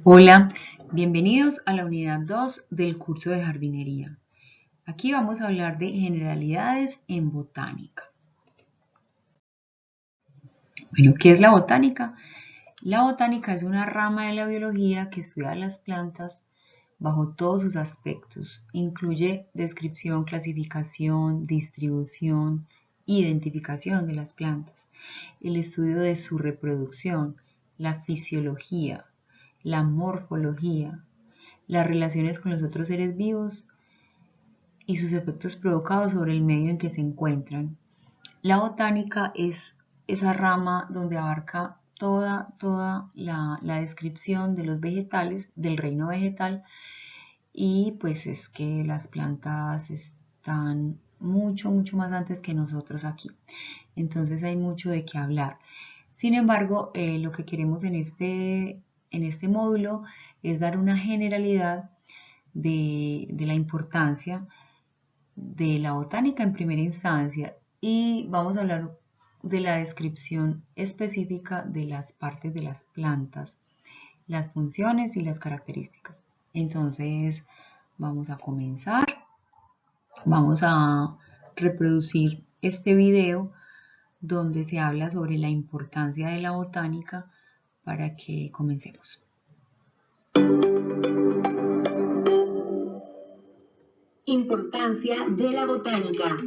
Hola, bienvenidos a la unidad 2 del curso de jardinería. Aquí vamos a hablar de generalidades en botánica. Bueno, ¿qué es la botánica? La botánica es una rama de la biología que estudia las plantas bajo todos sus aspectos. Incluye descripción, clasificación, distribución, identificación de las plantas, el estudio de su reproducción, la fisiología, la morfología, las relaciones con los otros seres vivos y sus efectos provocados sobre el medio en que se encuentran. La botánica es esa rama donde abarca toda la descripción de los vegetales, del reino vegetal, y pues es que las plantas están mucho más antes que nosotros aquí. Entonces hay mucho de qué hablar. Sin embargo, lo que queremos en este módulo es dar una generalidad de la importancia de la botánica en primera instancia y vamos a hablar de la descripción específica de las partes de las plantas, las funciones y las características. Entonces, vamos a comenzar. Vamos a reproducir este video donde se habla sobre la importancia de la botánica para que comencemos. Importancia de la botánica.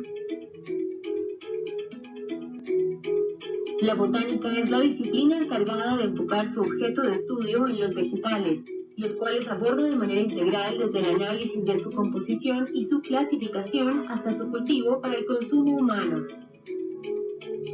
La botánica es la disciplina encargada de enfocar su objeto de estudio en los vegetales, los cuales aborda de manera integral desde el análisis de su composición y su clasificación hasta su cultivo para el consumo humano.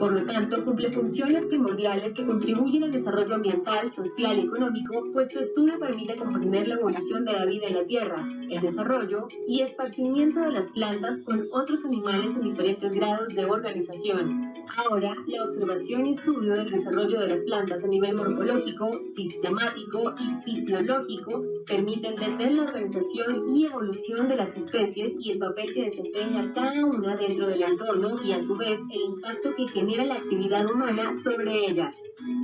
Por lo tanto, cumple funciones primordiales que contribuyen al desarrollo ambiental, social y económico, pues su estudio permite comprender la evolución de la vida en la Tierra, el desarrollo y esparcimiento de las plantas con otros animales en diferentes grados de organización. Ahora, la observación y estudio del desarrollo de las plantas a nivel morfológico, sistemático y fisiológico permite entender la organización y evolución de las especies y el papel que desempeña cada una dentro del entorno y a su vez el impacto que genera la actividad humana sobre ellas.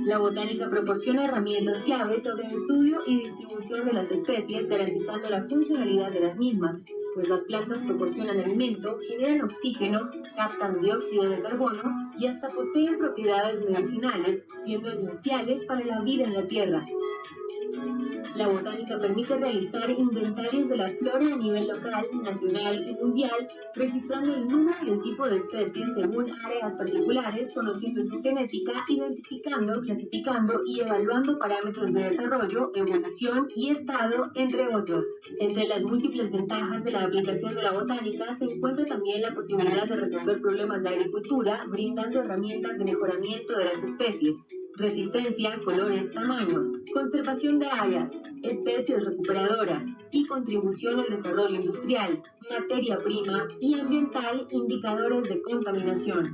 La botánica proporciona herramientas claves sobre el estudio y distribución de las especies, garantizando la funcionalidad de las mismas, pues las plantas proporcionan alimento, generan oxígeno, captan dióxido de carbono y hasta poseen propiedades medicinales, siendo esenciales para la vida en la Tierra. La botánica permite realizar inventarios de la flora a nivel local, nacional y mundial, registrando el número y el tipo de especies según áreas particulares, conociendo su genética, identificando, clasificando y evaluando parámetros de desarrollo, evolución y estado, entre otros. Entre las múltiples ventajas de la aplicación de la botánica se encuentra también la posibilidad de resolver problemas de agricultura, brindando herramientas de mejoramiento de las especies. Resistencia, colores, tamaños, conservación de áreas, especies recuperadoras y contribución al desarrollo industrial, materia prima y ambiental, indicadores de contaminación.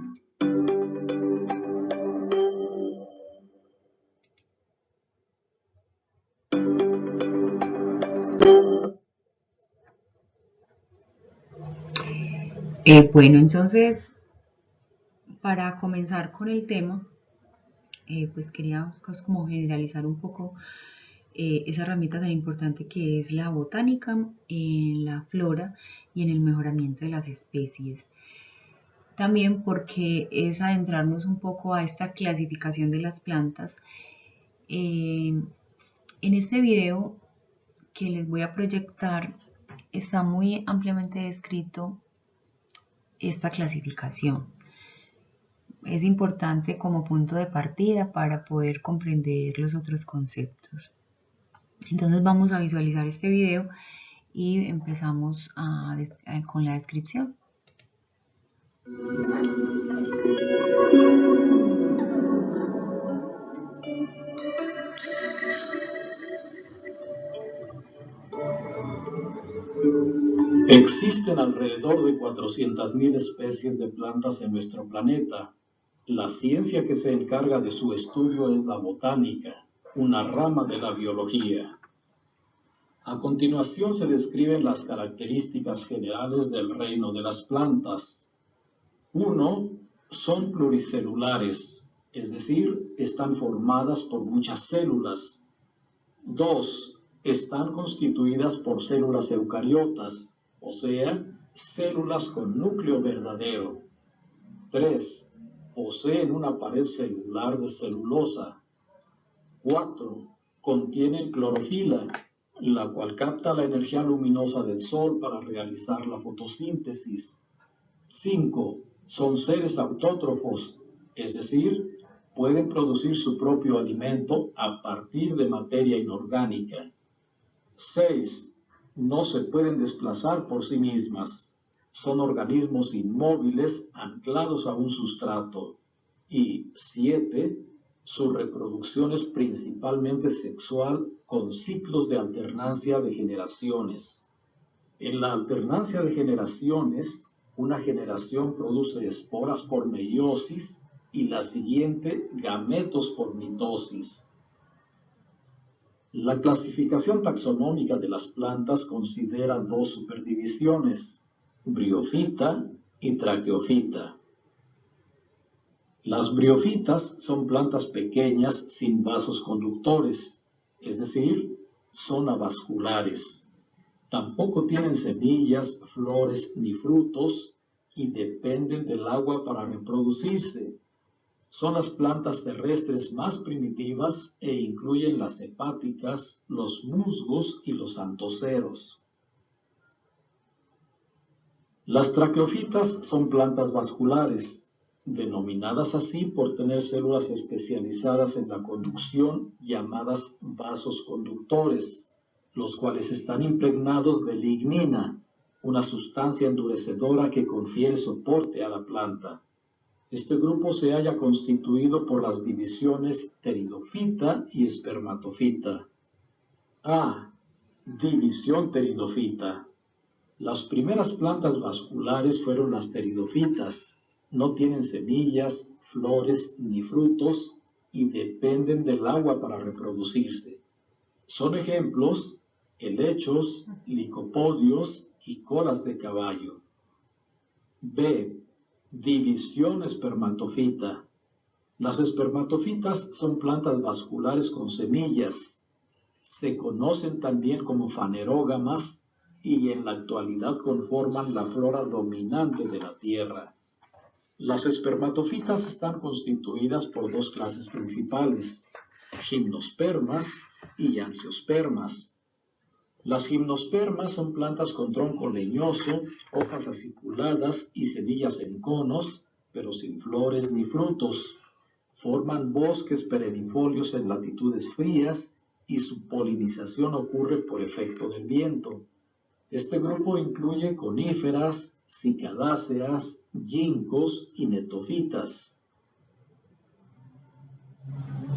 Bueno, entonces, para comenzar con el tema, pues quería pues, como generalizar un poco esa herramienta tan importante que es la botánica en la flora y en el mejoramiento de las especies. También porque es adentrarnos un poco a esta clasificación de las plantas. En este video que les voy a proyectar está muy ampliamente descrito esta clasificación. Es importante como punto de partida para poder comprender los otros conceptos. Entonces vamos a visualizar este video y empezamos con la descripción. Existen alrededor de 400.000 especies de plantas en nuestro planeta. La ciencia que se encarga de su estudio es la botánica, una rama de la biología. A continuación se describen las características generales del reino de las plantas. 1. Son pluricelulares, es decir, están formadas por muchas células. 2. Están constituidas por células eucariotas, o sea, células con núcleo verdadero. 3. Poseen una pared celular de celulosa. 4. Contienen clorofila, la cual capta la energía luminosa del sol para realizar la fotosíntesis. 5. Son seres autótrofos, es decir, pueden producir su propio alimento a partir de materia inorgánica. 6. No se pueden desplazar por sí mismas. Son organismos inmóviles anclados a un sustrato. Y 7. Su reproducción es principalmente sexual con ciclos de alternancia de generaciones. En la alternancia de generaciones, una generación produce esporas por meiosis y la siguiente gametos por mitosis. La clasificación taxonómica de las plantas considera dos superdivisiones, briofita y traqueofita. Las briofitas son plantas pequeñas sin vasos conductores, es decir, son avasculares. Tampoco tienen semillas, flores ni frutos y dependen del agua para reproducirse. Son las plantas terrestres más primitivas e incluyen las hepáticas, los musgos y los antoceros. Las traqueofitas son plantas vasculares, denominadas así por tener células especializadas en la conducción llamadas vasos conductores, los cuales están impregnados de lignina, una sustancia endurecedora que confiere soporte a la planta. Este grupo se halla constituido por las divisiones pteridofita y espermatofita. A. División pteridofita. Las primeras plantas vasculares fueron las pteridofitas. No tienen semillas, flores ni frutos y dependen del agua para reproducirse. Son ejemplos helechos, licopodios y colas de caballo. B. División espermatofita. Las espermatofitas son plantas vasculares con semillas. Se conocen también como fanerógamas y en la actualidad conforman la flora dominante de la Tierra. Las espermatofitas están constituidas por dos clases principales, gimnospermas y angiospermas. Las gimnospermas son plantas con tronco leñoso, hojas aciculadas y semillas en conos, pero sin flores ni frutos. Forman bosques perennifolios en latitudes frías y su polinización ocurre por efecto del viento. Este grupo incluye coníferas, cicadáceas, ginkgos y netofitas.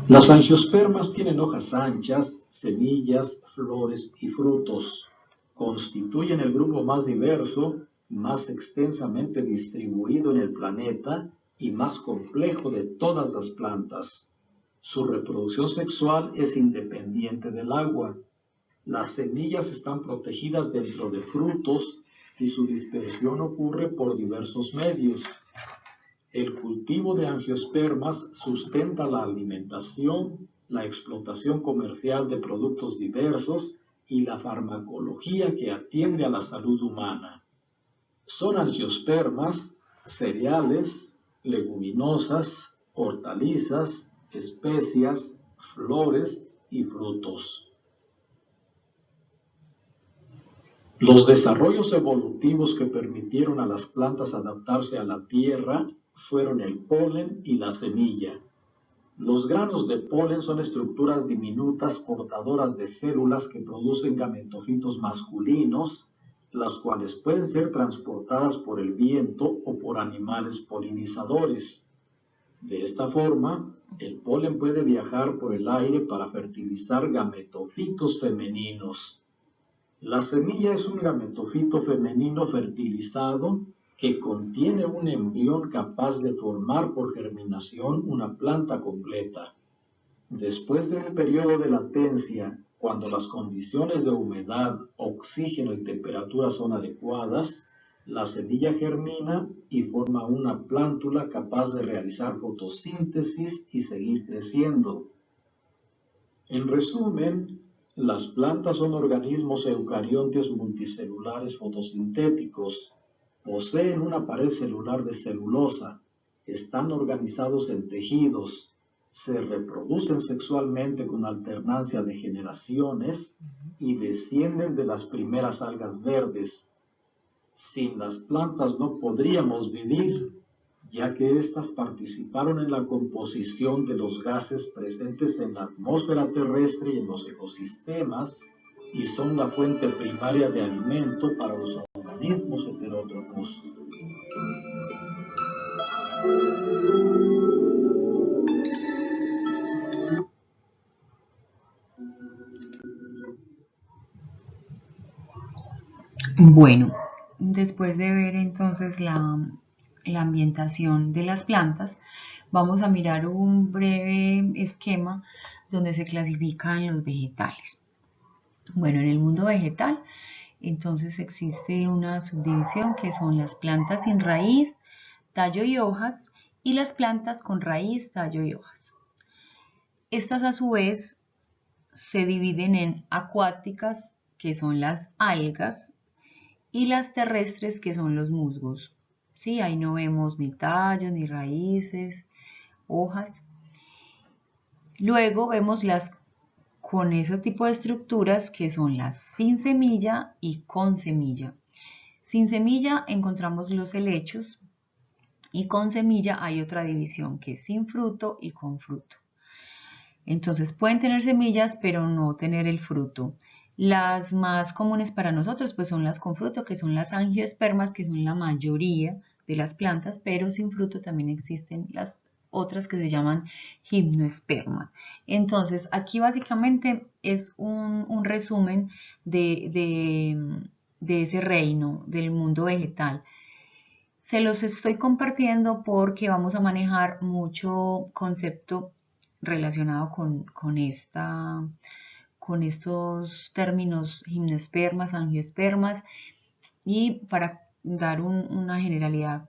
Las angiospermas tienen hojas anchas, semillas, flores y frutos. Constituyen el grupo más diverso, más extensamente distribuido en el planeta y más complejo de todas las plantas. Su reproducción sexual es independiente del agua. Las semillas están protegidas dentro de frutos y su dispersión ocurre por diversos medios. El cultivo de angiospermas sustenta la alimentación, la explotación comercial de productos diversos y la farmacología que atiende a la salud humana. Son angiospermas, cereales, leguminosas, hortalizas, especias, flores y frutos. Los desarrollos evolutivos que permitieron a las plantas adaptarse a la tierra fueron el polen y la semilla. Los granos de polen son estructuras diminutas portadoras de células que producen gametofitos masculinos, las cuales pueden ser transportadas por el viento o por animales polinizadores. De esta forma, el polen puede viajar por el aire para fertilizar gametofitos femeninos. La semilla es un gametofito femenino fertilizado que contiene un embrión capaz de formar por germinación una planta completa. Después de un periodo de latencia, cuando las condiciones de humedad, oxígeno y temperatura son adecuadas, la semilla germina y forma una plántula capaz de realizar fotosíntesis y seguir creciendo. En resumen, Las plantas son organismos eucariontes multicelulares fotosintéticos. Poseen una pared celular de celulosa. Están organizados en tejidos. Se reproducen sexualmente con alternancia de generaciones y descienden de las primeras algas verdes. Sin las plantas no podríamos vivir, ya que éstas participaron en la composición de los gases presentes en la atmósfera terrestre y en los ecosistemas, y son la fuente primaria de alimento para los organismos heterótrofos. Bueno, después de ver entonces la ambientación de las plantas, vamos a mirar un breve esquema donde se clasifican los vegetales. Bueno, en el mundo vegetal, entonces existe una subdivisión que son las plantas sin raíz, tallo y hojas, y las plantas con raíz, tallo y hojas. Estas a su vez se dividen en acuáticas, que son las algas, y las terrestres, que son los musgos. ¿Sí? Ahí no vemos ni tallos, ni raíces, hojas. Luego vemos las con ese tipo de estructuras, que son las sin semilla y con semilla. Sin semilla encontramos los helechos, y con semilla hay otra división que es sin fruto y con fruto. Entonces pueden tener semillas pero no tener el fruto. Las más comunes para nosotros pues son las con fruto, que son las angiospermas, que son la mayoría de las plantas, pero sin fruto también existen las otras que se llaman gimnosperma. Entonces aquí básicamente es un resumen de ese reino del mundo vegetal. Se los estoy compartiendo porque vamos a manejar mucho concepto relacionado con estos términos gimnospermas, angiospermas, y para dar una generalidad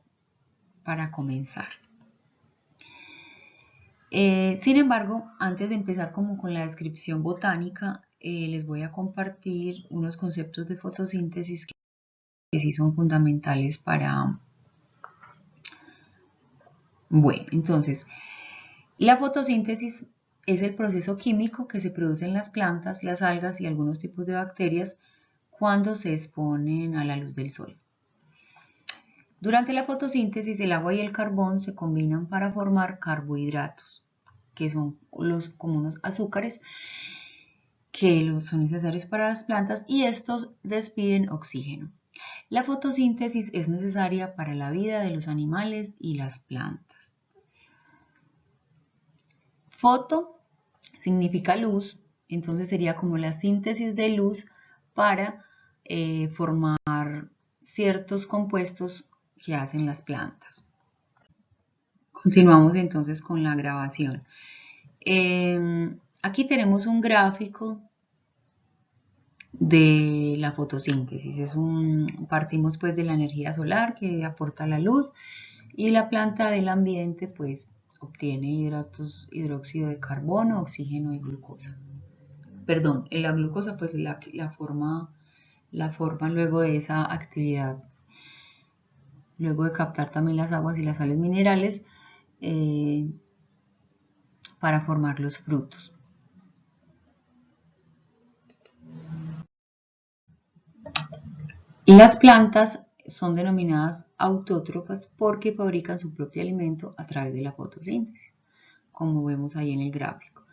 para comenzar. Sin embargo, antes de empezar como con la descripción botánica, les voy a compartir unos conceptos de fotosíntesis que sí son fundamentales para... Bueno, entonces, la fotosíntesis es el proceso químico que se produce en las plantas, las algas y algunos tipos de bacterias cuando se exponen a la luz del sol. Durante la fotosíntesis, el agua y el carbón se combinan para formar carbohidratos, que son como unos azúcares que son necesarios para las plantas, y estos despiden oxígeno. La fotosíntesis es necesaria para la vida de los animales y las plantas. Foto significa luz, entonces sería como la síntesis de luz para formar ciertos compuestos que hacen las plantas. Continuamos entonces con la grabación. Aquí tenemos un gráfico de la fotosíntesis. Partimos pues de la energía solar que aporta la luz, y la planta del ambiente pues obtiene hidróxido de carbono, oxígeno y glucosa. Perdón, la glucosa pues la forma luego de esa actividad, luego de captar también las aguas y las sales minerales para formar los frutos. Las plantas son denominadas autótrofas porque fabrican su propio alimento a través de la fotosíntesis, como vemos ahí en el gráfico.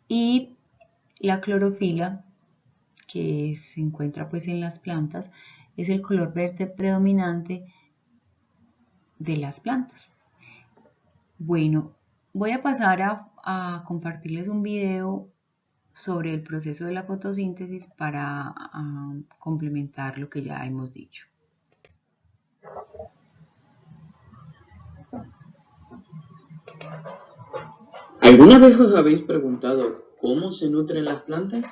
Y la clorofila, que se encuentra pues en las plantas, es el color verde predominante de las plantas. Bueno, voy a pasar a compartirles un video sobre el proceso de la fotosíntesis para complementar lo que ya hemos dicho. ¿Alguna vez os habéis preguntado cómo se nutren las plantas?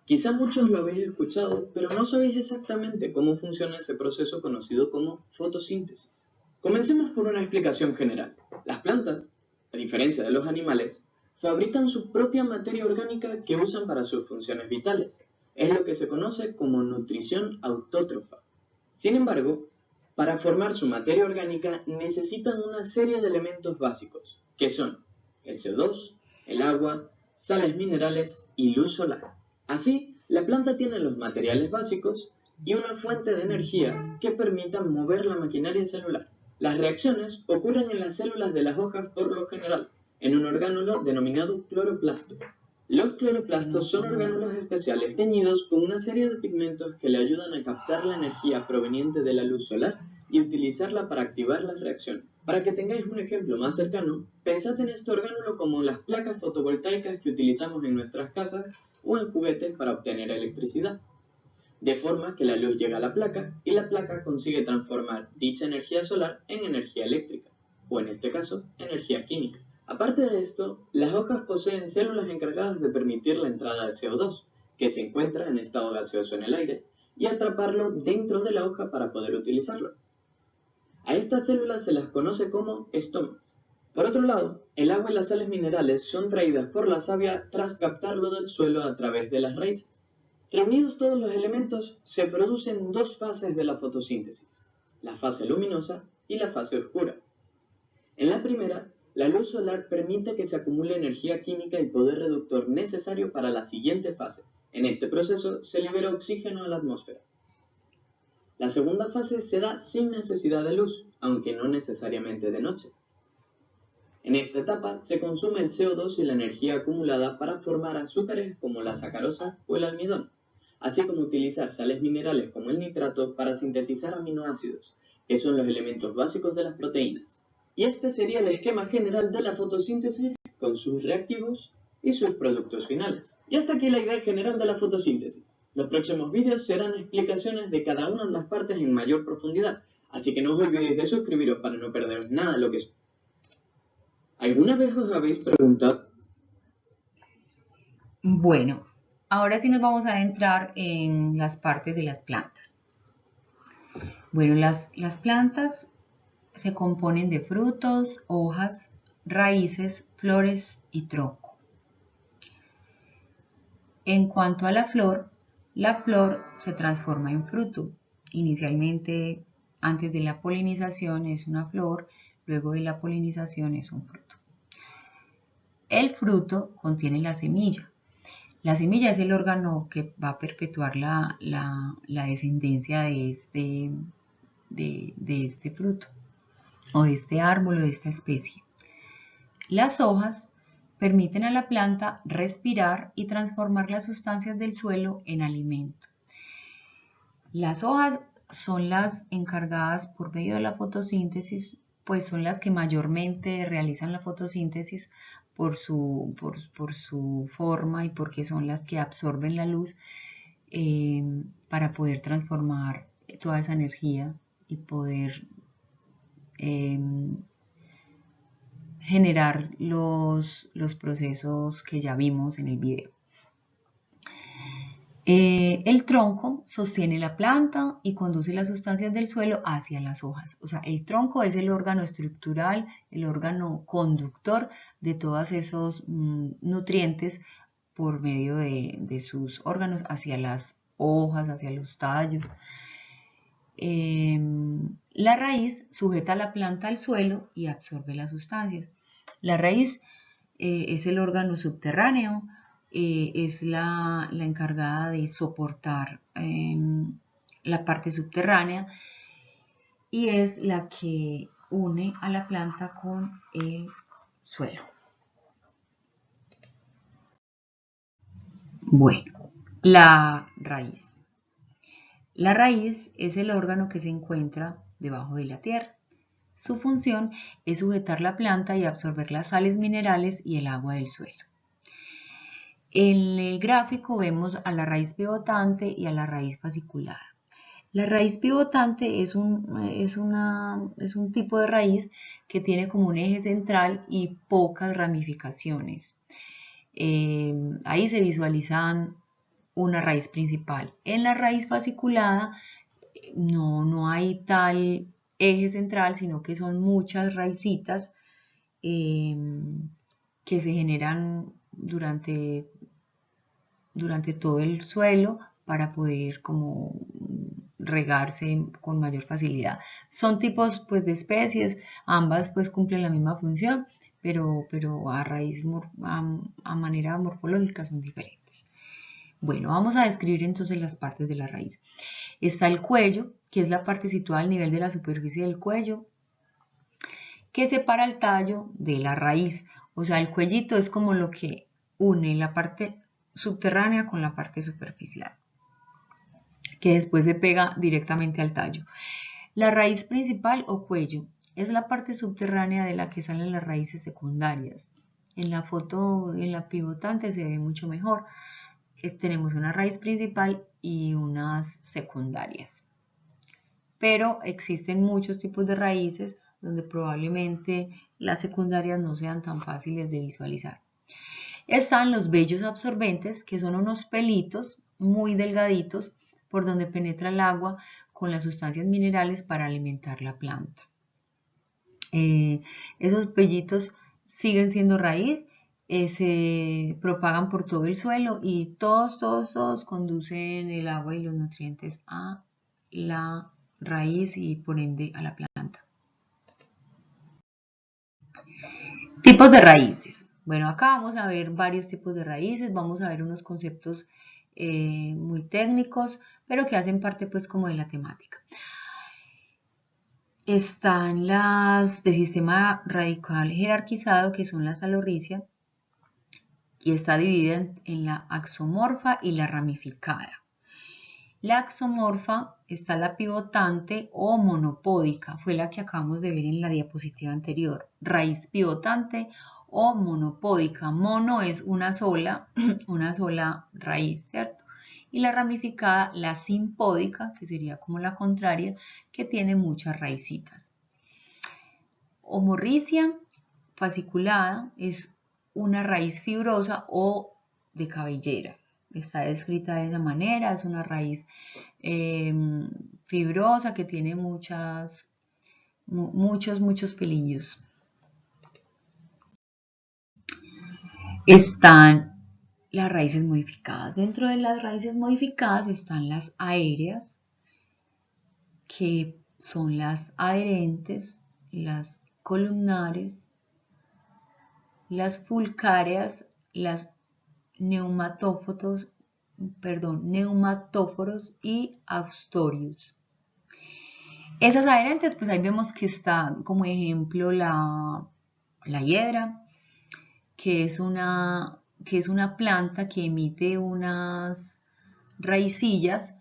Quizá muchos lo habéis escuchado, pero no sabéis exactamente cómo funciona ese proceso conocido como fotosíntesis. Comencemos por una explicación general. Las plantas, a diferencia de los animales, fabrican su propia materia orgánica que usan para sus funciones vitales. Es lo que se conoce como nutrición autótrofa. Sin embargo, para formar su materia orgánica necesitan una serie de elementos básicos, que son el CO2, el agua, sales minerales y luz solar. Así, la planta tiene los materiales básicos y una fuente de energía que permita mover la maquinaria celular. Las reacciones ocurren en las células de las hojas por lo general, en un orgánulo denominado cloroplasto. Los cloroplastos son orgánulos especiales teñidos con una serie de pigmentos que le ayudan a captar la energía proveniente de la luz solar y utilizarla para activar las reacciones. Para que tengáis un ejemplo más cercano, pensad en este orgánulo como las placas fotovoltaicas que utilizamos en nuestras casas o en juguetes para obtener electricidad, de forma que la luz llega a la placa y la placa consigue transformar dicha energía solar en energía eléctrica, o en este caso, energía química. Aparte de esto, las hojas poseen células encargadas de permitir la entrada de CO2, que se encuentra en estado gaseoso en el aire, y atraparlo dentro de la hoja para poder utilizarlo. A estas células se las conoce como estomas. Por otro lado, el agua y las sales minerales son traídas por la savia tras captarlo del suelo a través de las raíces. Reunidos todos los elementos, se producen dos fases de la fotosíntesis, la fase luminosa y la fase oscura. En la primera, la luz solar permite que se acumule energía química y poder reductor necesario para la siguiente fase. En este proceso se libera oxígeno a la atmósfera. La segunda fase se da sin necesidad de luz, aunque no necesariamente de noche. En esta etapa se consume el CO2 y la energía acumulada para formar azúcares como la sacarosa o el almidón, así como utilizar sales minerales como el nitrato para sintetizar aminoácidos, que son los elementos básicos de las proteínas. Y este sería el esquema general de la fotosíntesis con sus reactivos y sus productos finales. Y hasta aquí la idea general de la fotosíntesis. Los próximos vídeos serán explicaciones de cada una de las partes en mayor profundidad, así que no os olvidéis de suscribiros para no perderos nada de lo que es. ¿Alguna vez os habéis preguntado? Bueno, ahora sí nos vamos a adentrar en las partes de las plantas. Bueno, las plantas se componen de frutos, hojas, raíces, flores y tronco. En cuanto a la flor se transforma en fruto. Inicialmente, antes de la polinización es una flor, luego de la polinización es un fruto. El fruto contiene la semilla. La semilla es el órgano que va a perpetuar la descendencia de este fruto, o de este árbol o de esta especie. Las hojas permiten a la planta respirar y transformar las sustancias del suelo en alimento. Las hojas son las encargadas por medio de la fotosíntesis, pues son las que mayormente realizan la fotosíntesis por su forma y porque son las que absorben la luz para poder transformar toda esa energía y poder generar los procesos que ya vimos en el video. El tronco sostiene la planta y conduce las sustancias del suelo hacia las hojas. O sea, el tronco es el órgano estructural, el órgano conductor de todos esos nutrientes por medio de sus órganos hacia las hojas, hacia los tallos. La raíz sujeta la planta al suelo y absorbe las sustancias. La raíz es el órgano subterráneo, es la encargada de soportar la parte subterránea y es la que une a la planta con el suelo. Bueno, la raíz. La raíz es el órgano que se encuentra debajo de la tierra. Su función es sujetar la planta y absorber las sales minerales y el agua del suelo. En el gráfico vemos a la raíz pivotante y a la raíz fasciculada. La raíz pivotante es un tipo de raíz que tiene como un eje central y pocas ramificaciones. Ahí se visualizan una raíz principal. En la raíz fasciculada no hay tal eje central, sino que son muchas raicitas que se generan durante todo el suelo para poder como regarse con mayor facilidad. Son tipos pues de especies, ambas pues cumplen la misma función, pero a manera morfológica son diferentes. Bueno, vamos a describir entonces las partes de la raíz. Está el cuello, que es la parte situada al nivel de la superficie del cuello, que separa el tallo de la raíz. O sea, el cuellito es como lo que une la parte subterránea con la parte superficial, que después se pega directamente al tallo. La raíz principal o cuello es la parte subterránea de la que salen las raíces secundarias. En la foto, en la pivotante se ve mucho mejor. Tenemos una raíz principal y unas secundarias. Pero existen muchos tipos de raíces donde probablemente las secundarias no sean tan fáciles de visualizar. Están los vellos absorbentes, que son unos pelitos muy delgaditos por donde penetra el agua con las sustancias minerales para alimentar la planta. Esos pellitos siguen siendo raíz, se propagan por todo el suelo y todos conducen el agua y los nutrientes a la raíz y por ende a la planta. Tipos de raíces. Bueno, acá vamos a ver varios tipos de raíces, vamos a ver unos conceptos muy técnicos, pero que hacen parte pues como de la temática. Están las de sistema radical jerarquizado, que son las alorricia, y está dividida en la axomorfa y la ramificada. La axomorfa está la pivotante o monopódica, fue la que acabamos de ver en la diapositiva anterior. Raíz pivotante o monopódica. Mono es una sola raíz, ¿cierto? Y la ramificada, la simpódica, que sería como la contraria, que tiene muchas raicitas. Homorricia fasciculada es una raíz fibrosa o de cabellera. Está descrita de esa manera, es una raíz fibrosa que tiene muchos pelillos. Están las raíces modificadas. Dentro de las raíces modificadas están las aéreas, que son las adherentes, las columnares, las fulcáreas, las neumatóforos y austorius. Esas adherentes, pues ahí vemos que está como ejemplo la hiedra, que es una planta que emite unas raicillas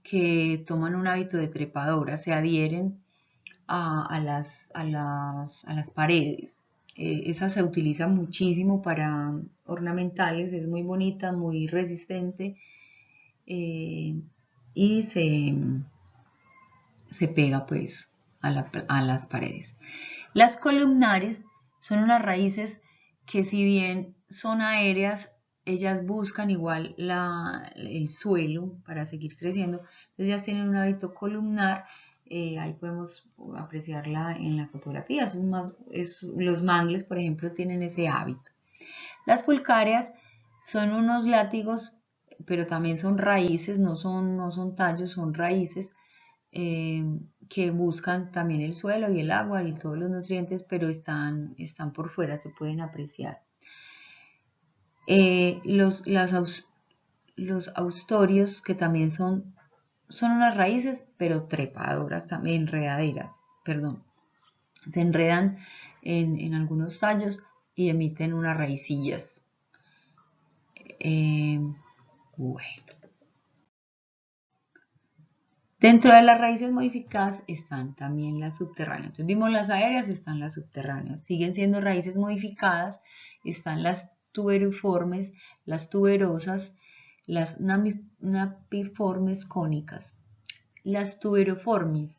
que toman un hábito de trepadora, se adhieren a las paredes. Esa se utiliza muchísimo para ornamentales, es muy bonita, muy resistente y se pega pues a las paredes. Las columnares son unas raíces que, si bien son aéreas, ellas buscan igual el suelo para seguir creciendo, entonces ellas tienen un hábito columnar. Ahí podemos apreciarla en la fotografía. Los mangles, por ejemplo, tienen ese hábito. Las fulcáreas son unos látigos, pero también son raíces, no son tallos, son raíces que buscan también el suelo y el agua y todos los nutrientes, pero están por fuera, se pueden apreciar. Los austorios, que también son unas raíces, pero trepadoras, también enredaderas, se enredan en algunos tallos y emiten unas raicillas. Bueno. Dentro de las raíces modificadas están también las subterráneas. Entonces vimos las aéreas, están las subterráneas. Siguen siendo raíces modificadas, están las tuberiformes, las tuberosas, las napiformes cónicas. Las tuberiformes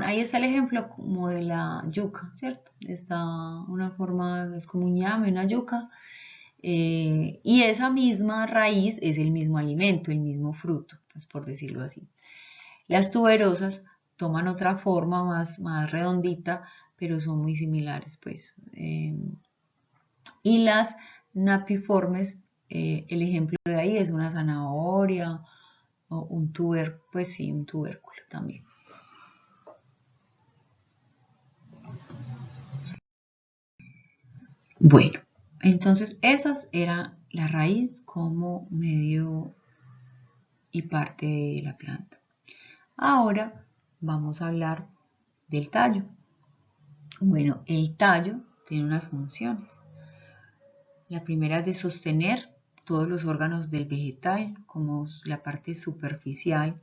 ahí está el ejemplo como de la yuca, ¿cierto? Está una forma, es como un ñame, una yuca, y esa misma raíz es el mismo alimento, el mismo fruto, pues por decirlo así. Las tuberosas toman otra forma más redondita, pero son muy similares, pues. Y las napiformes, el ejemplo de ahí es una zanahoria o un tubérculo, pues sí, un tubérculo también. Bueno, entonces esas era la raíz como medio y parte de la planta. Ahora vamos a hablar del tallo. Bueno, el tallo tiene unas funciones. La primera es de sostener todos los órganos del vegetal, como la parte superficial,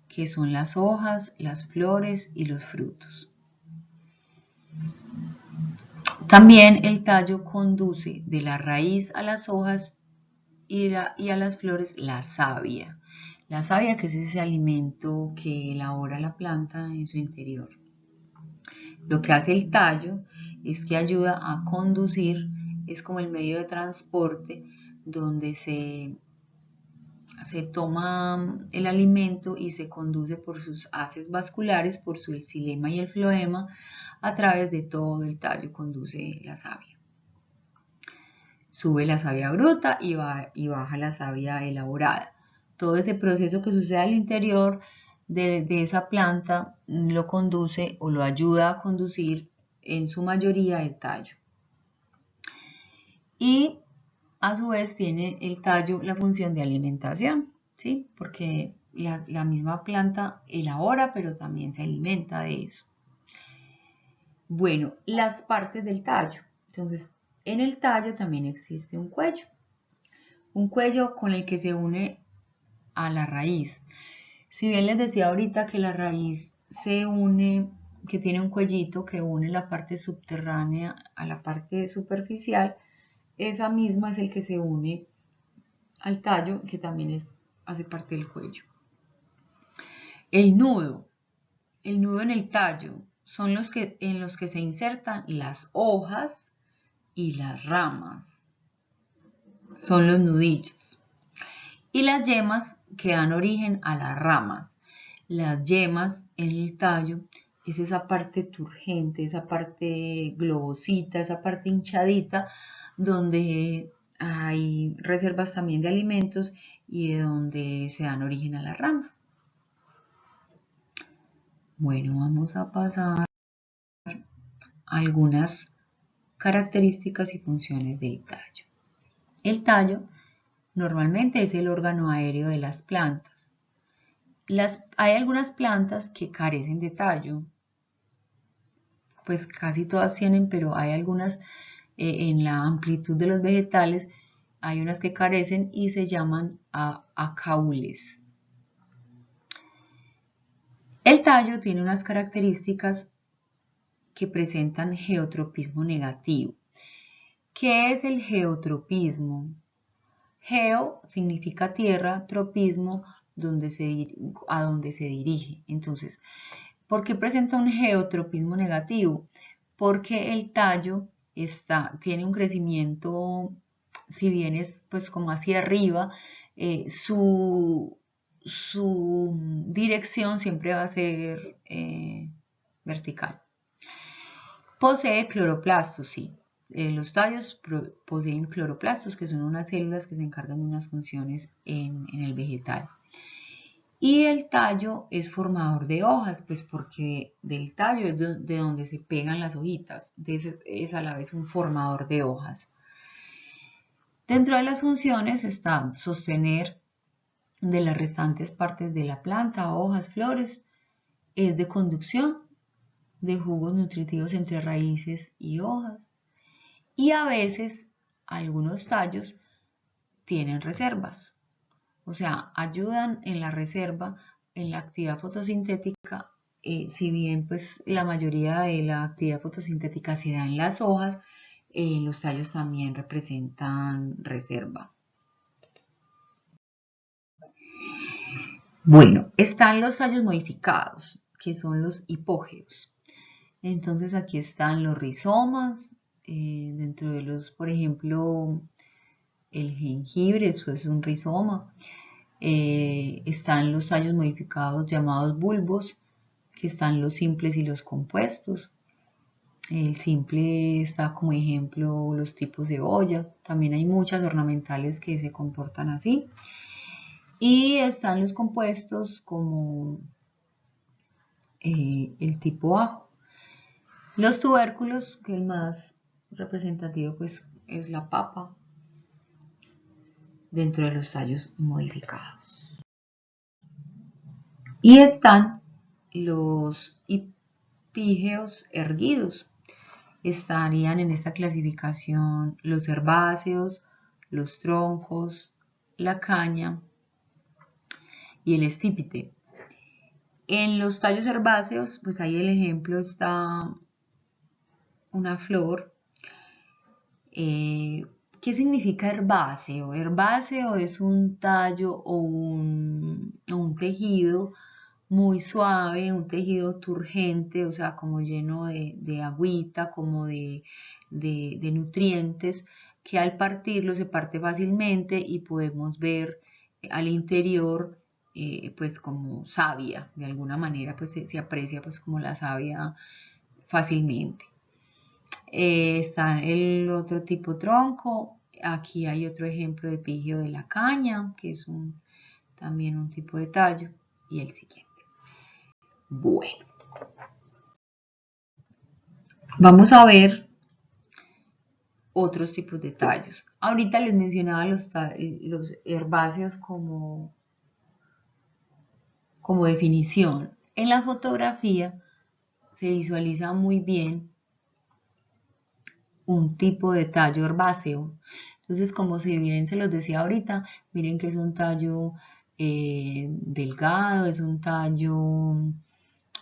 que son las hojas, las flores y los frutos. También el tallo conduce de la raíz a las hojas y a las flores la savia. La savia, que es ese alimento que elabora la planta en su interior. Lo que hace el tallo es que ayuda a conducir, es como el medio de transporte donde se toma el alimento y se conduce por sus haces vasculares, por su xilema y el floema, a través de todo el tallo conduce la savia. Sube la savia bruta y baja la savia elaborada. Todo ese proceso que sucede al interior de esa planta lo conduce o lo ayuda a conducir en su mayoría el tallo. Y a su vez tiene el tallo la función de alimentación, ¿sí? Porque la misma planta elabora, pero también se alimenta de eso. Bueno, las partes del tallo. Entonces, en el tallo también existe un cuello con el que se une a la raíz. Si bien les decía ahorita que la raíz se une, que tiene un cuellito que une la parte subterránea a la parte superficial, esa misma es el que se une al tallo, que también hace parte del cuello. El nudo en el tallo son en los que se insertan las hojas y las ramas. Son los nudillos. Y las yemas que dan origen a las ramas. Las yemas en el tallo es esa parte turgente, esa parte globosita, esa parte hinchadita, donde hay reservas también de alimentos y de donde se dan origen a las ramas. Bueno, vamos a pasar a algunas características y funciones del tallo. El tallo normalmente es el órgano aéreo de las plantas. Hay algunas plantas que carecen de tallo, pues casi todas tienen, pero hay algunas en la amplitud de los vegetales, hay unas que carecen y se llaman acaules. El tallo tiene unas características que presentan geotropismo negativo. ¿Qué es el geotropismo? Geo significa tierra, tropismo a donde se dirige. Entonces, ¿por qué presenta un geotropismo negativo? Porque el tallo tiene un crecimiento, si bien es pues como hacia arriba, su dirección siempre va a ser vertical. Posee cloroplastos, sí. Los tallos poseen cloroplastos, que son unas células que se encargan de unas funciones en el vegetal. Y el tallo es formador de hojas, pues porque del tallo es de donde se pegan las hojitas. Entonces es a la vez un formador de hojas. Dentro de las funciones está sostener de las restantes partes de la planta, hojas, flores, es de conducción de jugos nutritivos entre raíces y hojas. Y a veces algunos tallos tienen reservas, o sea, ayudan en la reserva, en la actividad fotosintética, si bien pues la mayoría de la actividad fotosintética se da en las hojas, los tallos también representan reserva. Bueno, están los tallos modificados, que son los hipógeos. Entonces aquí están los rizomas, dentro de los, por ejemplo, el jengibre, eso es un rizoma. Están los tallos modificados llamados bulbos, que están los simples y los compuestos. El simple está como ejemplo los tipos de olla. También hay muchas ornamentales que se comportan así. Y están los compuestos como el tipo ajo. Los tubérculos, que el más representativo pues es la papa, dentro de los tallos modificados. Y están los epígeos erguidos. Estarían en esta clasificación los herbáceos, los troncos, la caña y el estípite. En los tallos herbáceos, pues ahí el ejemplo está una flor. ¿Qué significa herbáceo? Herbáceo es un tallo o un tejido muy suave, un tejido turgente, o sea, como lleno de agüita, como de nutrientes, que al partirlo se parte fácilmente y podemos ver al interior pues como savia, de alguna manera pues se aprecia pues como la savia fácilmente. Está el otro tipo tronco. Aquí hay otro ejemplo de epígeo de la caña, que es también un tipo de tallo. Y el siguiente. Bueno, vamos a ver otros tipos de tallos. Ahorita les mencionaba los herbáceos como definición. En la fotografía se visualiza muy bien un tipo de tallo herbáceo. Entonces, como si bien se los decía ahorita, miren que es un tallo delgado, es un tallo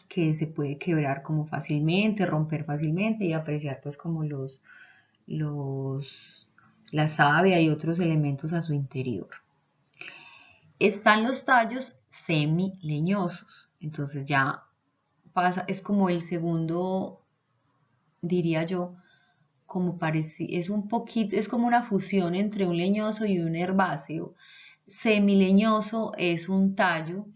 que se puede quebrar como fácilmente, romper fácilmente y apreciar pues como la savia y otros elementos a su interior. Están los tallos semileñosos, entonces ya pasa, es como el segundo, diría yo, es un poquito, es como una fusión entre un leñoso y un herbáceo. Semileñoso es un tallo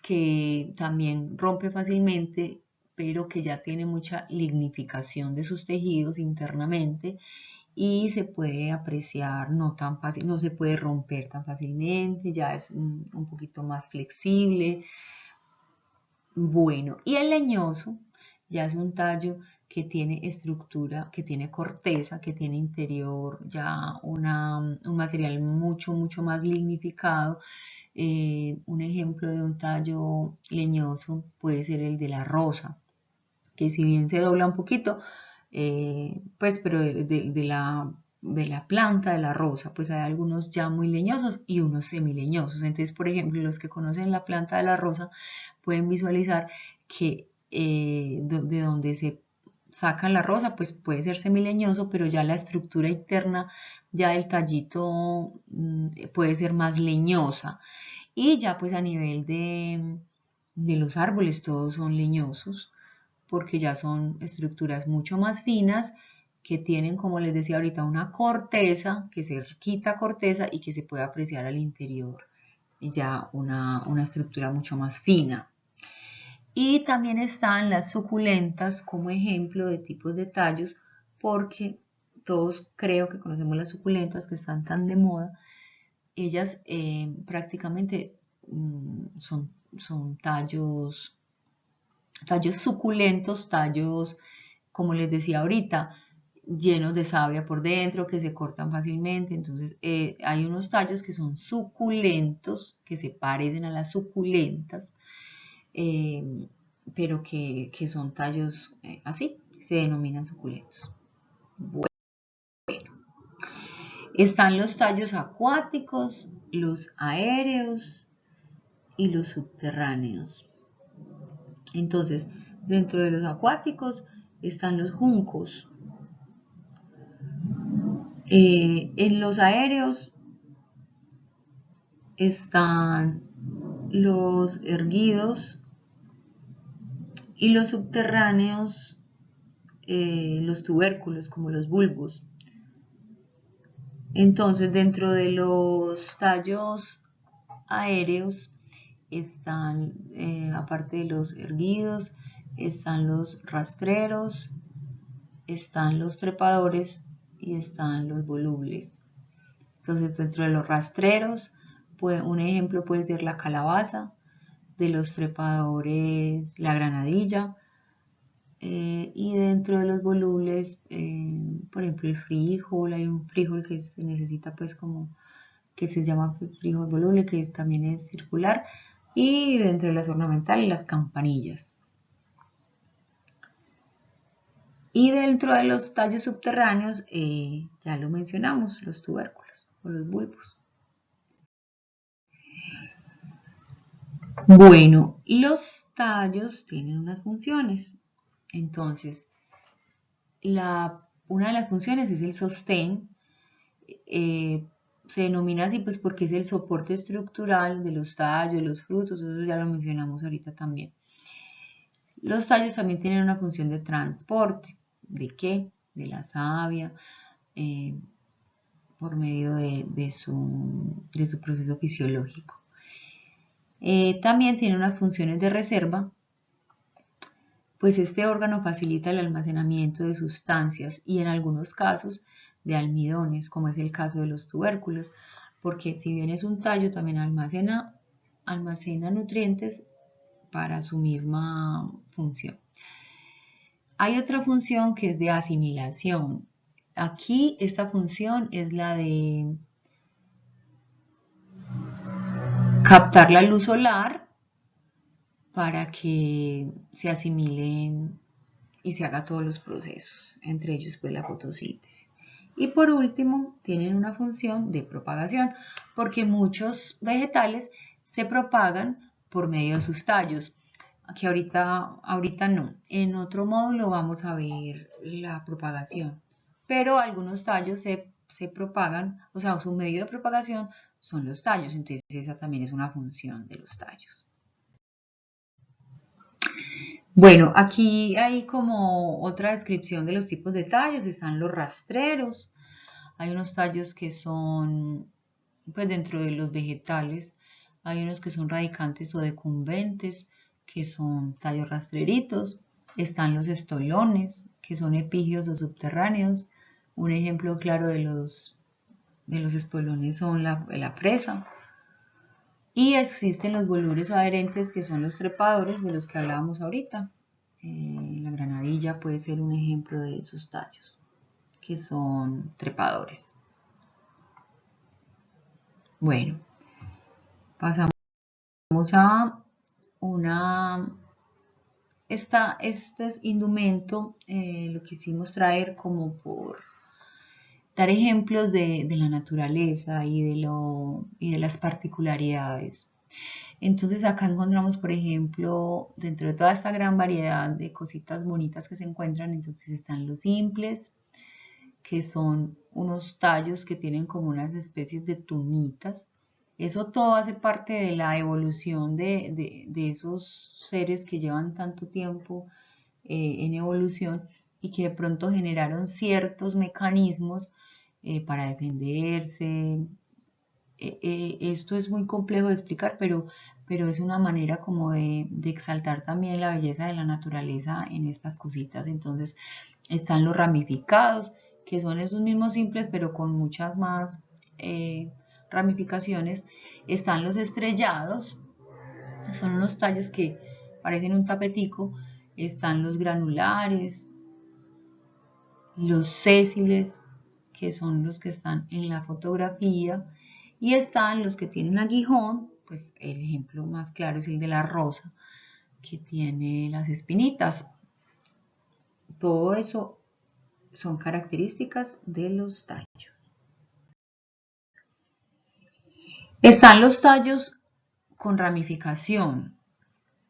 que también rompe fácilmente, pero que ya tiene mucha lignificación de sus tejidos internamente y se puede apreciar no tan fácil, no se puede romper tan fácilmente, ya es un poquito más flexible. Bueno, y el leñoso ya es un tallo que tiene estructura, que tiene corteza, que tiene interior ya un material mucho más lignificado. Un ejemplo de un tallo leñoso puede ser el de la rosa, que si bien se dobla un poquito, pues pero de la planta de la rosa, pues hay algunos ya muy leñosos y unos semileñosos. Entonces, por ejemplo, los que conocen la planta de la rosa pueden visualizar que de donde se saca la rosa, pues puede ser semileñoso, pero ya la estructura interna ya del tallito puede ser más leñosa. Y ya pues a nivel de los árboles todos son leñosos, porque ya son estructuras mucho más finas que tienen, como les decía ahorita, una corteza, que se quita corteza y que se puede apreciar al interior ya una estructura mucho más fina. Y también están las suculentas como ejemplo de tipos de tallos, porque todos creo que conocemos las suculentas que están tan de moda. Ellas prácticamente son tallos suculentos, tallos, como les decía ahorita, llenos de savia por dentro, que se cortan fácilmente. Entonces, hay unos tallos que son suculentos, que se parecen a las suculentas, pero que son tallos así, se denominan suculentos. Bueno, están los tallos acuáticos, los aéreos y los subterráneos. Entonces, dentro de los acuáticos están los juncos. En los aéreos están los erguidos y los subterráneos, los tubérculos, como los bulbos. Entonces, dentro de los tallos aéreos están, aparte de los erguidos, están los rastreros, están los trepadores y están los volubles. Entonces, dentro de los rastreros, un ejemplo puede ser la calabaza, de los trepadores la granadilla, y dentro de los volubles, por ejemplo, el frijol. Hay un frijol que se necesita pues como que se llama frijol voluble, que también es circular, y dentro de las ornamentales las campanillas. Y dentro de los tallos subterráneos, ya lo mencionamos, los tubérculos o los bulbos. Bueno, los tallos tienen unas funciones. Entonces, una de las funciones es el sostén. Se denomina así pues porque es el soporte estructural de los tallos, los frutos, eso ya lo mencionamos ahorita también. Los tallos también tienen una función de transporte. ¿De qué? De la savia, por medio de su proceso fisiológico. También tiene unas funciones de reserva, pues este órgano facilita el almacenamiento de sustancias y en algunos casos de almidones, como es el caso de los tubérculos, porque si bien es un tallo, también almacena nutrientes para su misma función. Hay otra función que es de asimilación. Aquí esta función es la de captar la luz solar para que se asimilen y se haga todos los procesos, entre ellos pues la fotosíntesis. Y por último, tienen una función de propagación, porque muchos vegetales se propagan por medio de sus tallos. Aquí ahorita no. En otro módulo vamos a ver la propagación, pero algunos tallos se propagan, o sea, su medio de propagación son los tallos, entonces esa también es una función de los tallos. Bueno, aquí hay como otra descripción de los tipos de tallos. Están los rastreros. Hay unos tallos que son, pues dentro de los vegetales, hay unos que son radicantes o decumbentes, que son tallos rastreritos. Están los estolones, que son epígeos o subterráneos. Un ejemplo claro de los estolones son la fresa. Y existen los volubles o adherentes, que son los trepadores de los que hablábamos ahorita. La granadilla puede ser un ejemplo de esos tallos, que son trepadores. Bueno, pasamos a este indumento, lo quisimos traer como por dar ejemplos de la naturaleza y de las particularidades. Entonces acá encontramos, por ejemplo, dentro de toda esta gran variedad de cositas bonitas que se encuentran, entonces están los simples, que son unos tallos que tienen como unas especies de tunitas. Eso todo hace parte de la evolución de esos seres que llevan tanto tiempo en evolución y que de pronto generaron ciertos mecanismos para defenderse. Esto es muy complejo de explicar, pero es una manera como de exaltar también la belleza de la naturaleza en estas cositas. Entonces están los ramificados, que son esos mismos simples, pero con muchas más ramificaciones. Están los estrellados, son unos tallos que parecen un tapetico. Están los granulares, los sésiles, que son los que están en la fotografía, y están los que tienen aguijón, pues el ejemplo más claro es el de la rosa, que tiene las espinitas. Todo eso son características de los tallos. Están los tallos con ramificación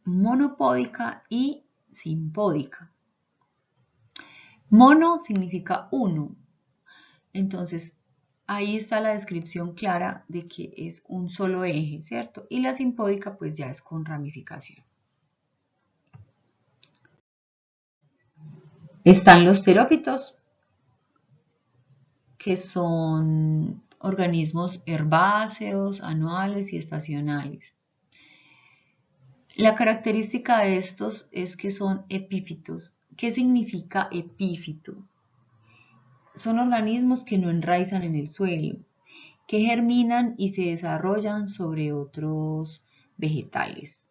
monopódica y simpódica. Mono significa uno. Entonces, ahí está la descripción clara de que es un solo eje, ¿cierto? Y la simpódica pues ya es con ramificación. Están los terófitos, que son organismos herbáceos, anuales y estacionales. La característica de estos es que son epífitos. ¿Qué significa epífito? son organismos que no enraizan en el suelo, que germinan y se desarrollan sobre otros vegetales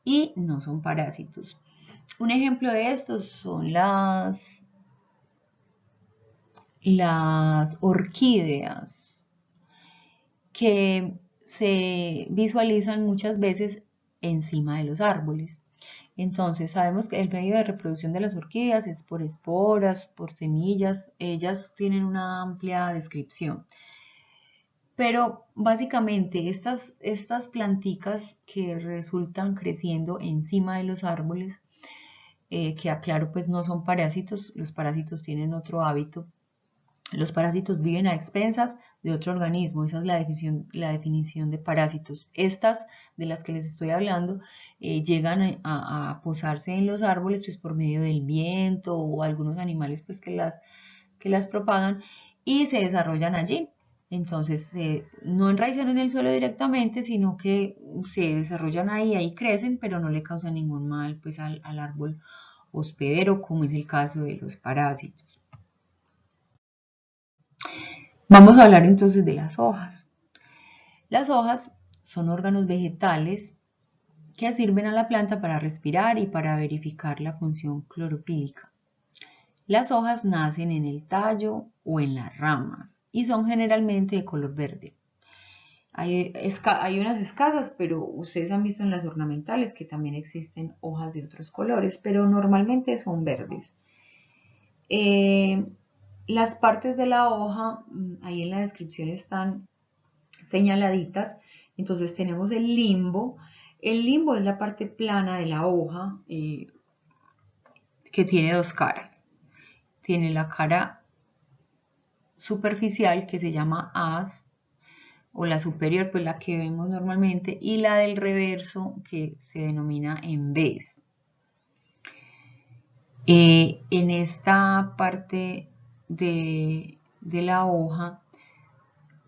y no son parásitos. Un ejemplo de estos son las orquídeas, que se visualizan muchas veces encima de los árboles. Entonces sabemos que el medio de reproducción de las orquídeas es por esporas, por semillas, ellas tienen una amplia descripción. Pero básicamente estas planticas que resultan creciendo encima de los árboles, que aclaro pues no son parásitos, los parásitos tienen otro hábito. Los parásitos viven a expensas de otro organismo, esa es la definición de parásitos. Estas de las que les estoy hablando llegan a posarse en los árboles pues, por medio del viento o algunos animales pues, que las propagan y se desarrollan allí. Entonces no enraizan en el suelo directamente, sino que se desarrollan ahí crecen, pero no le causan ningún mal pues, al árbol hospedero, como es el caso de los parásitos. Vamos a hablar entonces de las hojas. Las hojas son órganos vegetales que sirven a la planta para respirar y para verificar la función cloropílica. Las hojas nacen en el tallo o en las ramas y son generalmente de color verde. Hay unas escasas, pero ustedes han visto en las ornamentales que también existen hojas de otros colores, pero normalmente son verdes. Las partes de la hoja, ahí en la descripción están señaladitas. Entonces tenemos el limbo. El limbo es la parte plana de la hoja que tiene dos caras. Tiene la cara superficial que se llama haz, o la superior, pues la que vemos normalmente, y la del reverso que se denomina embés. En esta parte de la hoja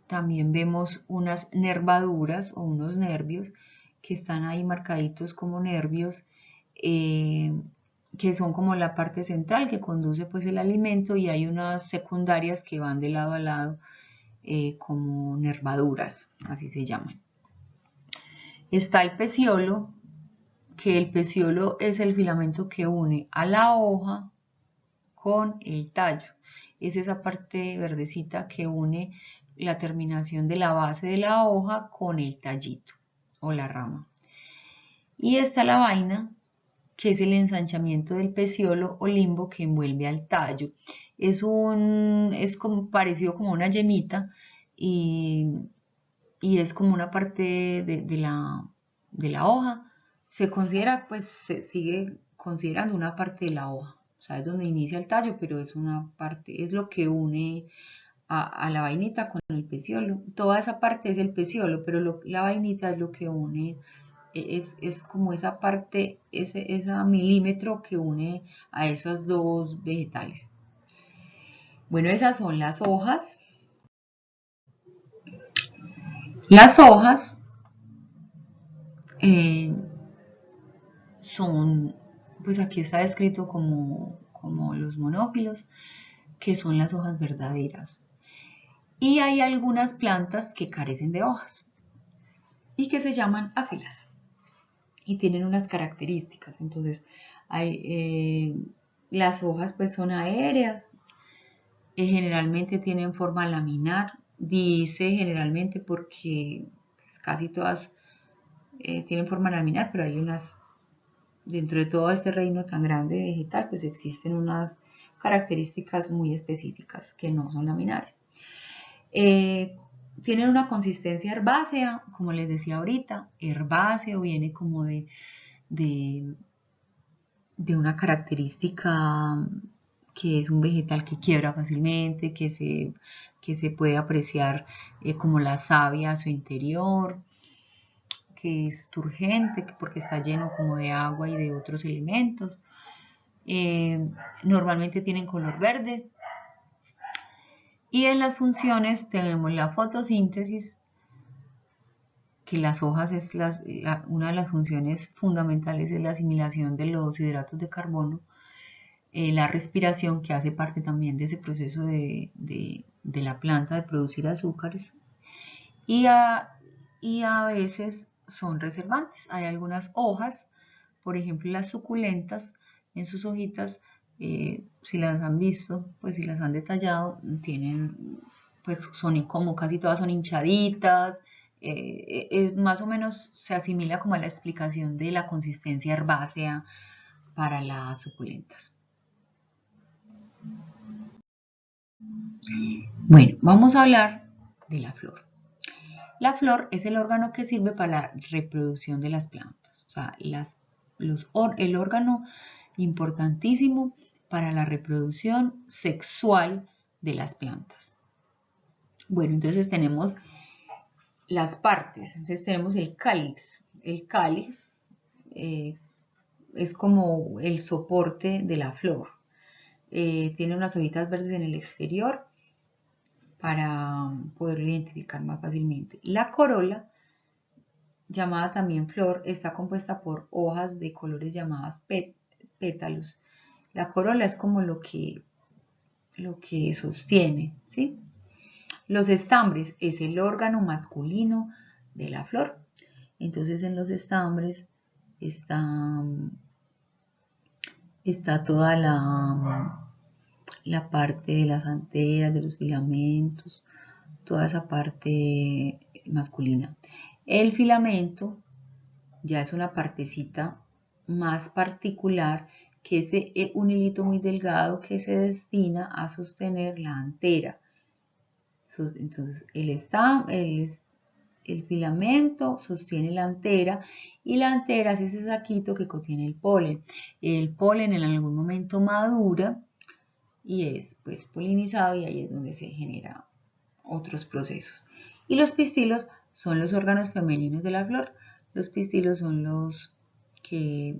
también vemos unas nervaduras o unos nervios que están ahí marcaditos como nervios, que son como la parte central que conduce pues el alimento, y hay unas secundarias que van de lado a lado como nervaduras, así se llaman. Está el peciolo, que el peciolo es el filamento que une a la hoja con el tallo. Es esa parte verdecita que une la terminación de la base de la hoja con el tallito o la rama. Y está la vaina, que es el ensanchamiento del peciolo o limbo que envuelve al tallo. Es como parecido como una yemita y es como una parte de la hoja. Se considera, pues se sigue considerando una parte de la hoja. O sea, es donde inicia el tallo, pero es una parte, es lo que une a la vainita con el peciolo. Toda esa parte es el peciolo, pero la vainita es lo que une, es como esa parte, ese milímetro que une a esos dos vegetales. Bueno, esas son las hojas. Las hojas son, pues aquí está descrito como los monófilos, que son las hojas verdaderas. Y hay algunas plantas que carecen de hojas y que se llaman áfilas y tienen unas características. Entonces, las hojas pues son aéreas, generalmente tienen forma laminar. Dice generalmente porque pues, casi todas tienen forma laminar, pero hay unas, dentro de todo este reino tan grande vegetal, pues existen unas características muy específicas que no son laminares. Tienen una consistencia herbácea, como les decía ahorita, herbáceo viene como de una característica que es un vegetal que quiebra fácilmente, que se puede apreciar como la savia a su interior, que es turgente porque está lleno como de agua y de otros elementos. Normalmente tienen color verde. Y en las funciones tenemos la fotosíntesis, que las hojas es una de las funciones fundamentales es la asimilación de los hidratos de carbono. la respiración, que hace parte también de ese proceso de la planta de producir azúcares, y a veces son reservantes. Hay algunas hojas, por ejemplo las suculentas, en sus hojitas, si las han visto, pues si las han detallado, tienen, pues son como casi todas son hinchaditas, más o menos se asimila como a la explicación de la consistencia herbácea para las suculentas. Bueno, vamos a hablar de la flor. La flor es el órgano que sirve para la reproducción de las plantas, o sea, el órgano importantísimo para la reproducción sexual de las plantas. Bueno, entonces tenemos las partes. Entonces tenemos el cáliz. El cáliz es como el soporte de la flor. Tiene unas hojitas verdes en el exterior para poderlo identificar más fácilmente. La corola, llamada también flor, está compuesta por hojas de colores llamadas pétalos. La corola es como lo que sostiene, ¿sí? Los estambres es el órgano masculino de la flor. Entonces en los estambres está toda la parte de las anteras, de los filamentos, toda esa parte masculina. El filamento ya es una partecita más particular, que es un hilito muy delgado que se destina a sostener la antera. Entonces el filamento sostiene la antera, y la antera es ese saquito que contiene el polen. El polen en algún momento madura y es pues polinizado, y ahí es donde se generan otros procesos. Y los pistilos son los órganos femeninos de la flor. Los pistilos son los que,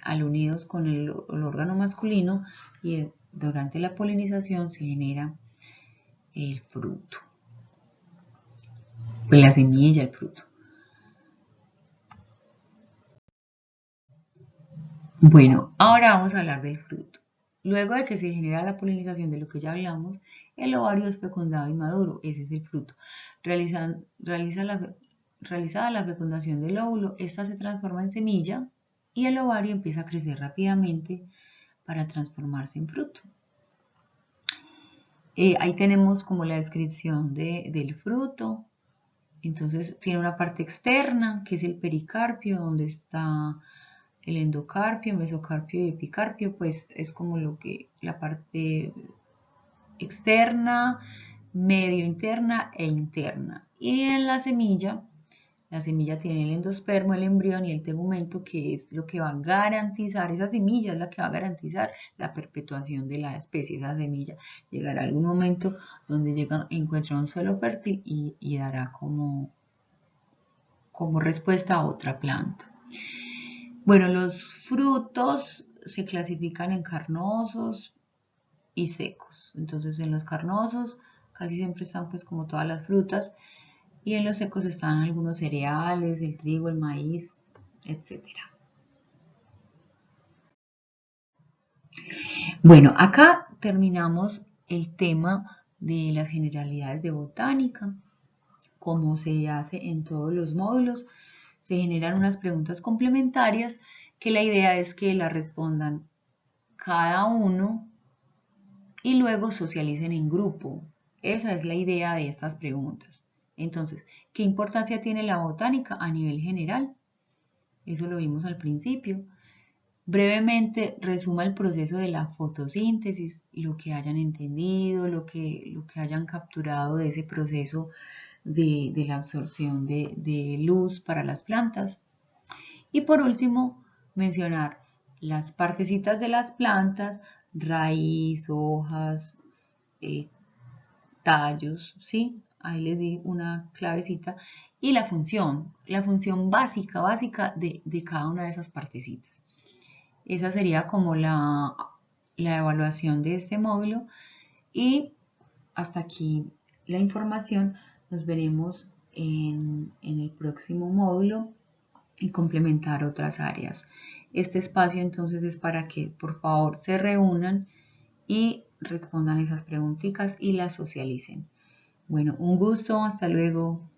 al unidos con el órgano masculino, y durante la polinización se genera el fruto, pues la semilla, el fruto. Bueno, ahora vamos a hablar del fruto. Luego de que se genera la polinización, de lo que ya hablamos, el ovario es fecundado y maduro. Ese es el fruto. Realizada la fecundación del óvulo, esta se transforma en semilla y el ovario empieza a crecer rápidamente para transformarse en fruto. Ahí tenemos como la descripción del fruto. Entonces tiene una parte externa, que es el pericarpio, donde está el endocarpio, mesocarpio y epicarpio. Pues es como la parte externa, medio interna e interna. Y en la semilla tiene el endospermo, el embrión y el tegumento, que es lo que va a garantizar, esa semilla es la que va a garantizar la perpetuación de la especie. Esa semilla llegará a algún momento donde encuentra un suelo fértil y dará como respuesta a otra planta. Bueno, los frutos se clasifican en carnosos y secos. Entonces en los carnosos casi siempre están pues como todas las frutas, y en los secos están algunos cereales, el trigo, el maíz, etc. Bueno, acá terminamos el tema de las generalidades de botánica. Como se hace en todos los módulos, se generan unas preguntas complementarias, que la idea es que las respondan cada uno y luego socialicen en grupo. Esa es la idea de estas preguntas. Entonces, ¿qué importancia tiene la botánica a nivel general? Eso lo vimos al principio. Brevemente resuma el proceso de la fotosíntesis, lo que hayan entendido, lo que hayan capturado de ese proceso de la absorción de luz para las plantas. Y por último, mencionar las partecitas de las plantas: raíz, hojas, tallos, ¿sí? Ahí les di una clavecita. Y la función básica de cada una de esas partecitas. Esa sería como la evaluación de este módulo. Y hasta aquí la información. Nos veremos en el próximo módulo y complementar otras áreas. Este espacio entonces es para que por favor se reúnan y respondan esas preguntitas y las socialicen. Bueno, un gusto, hasta luego.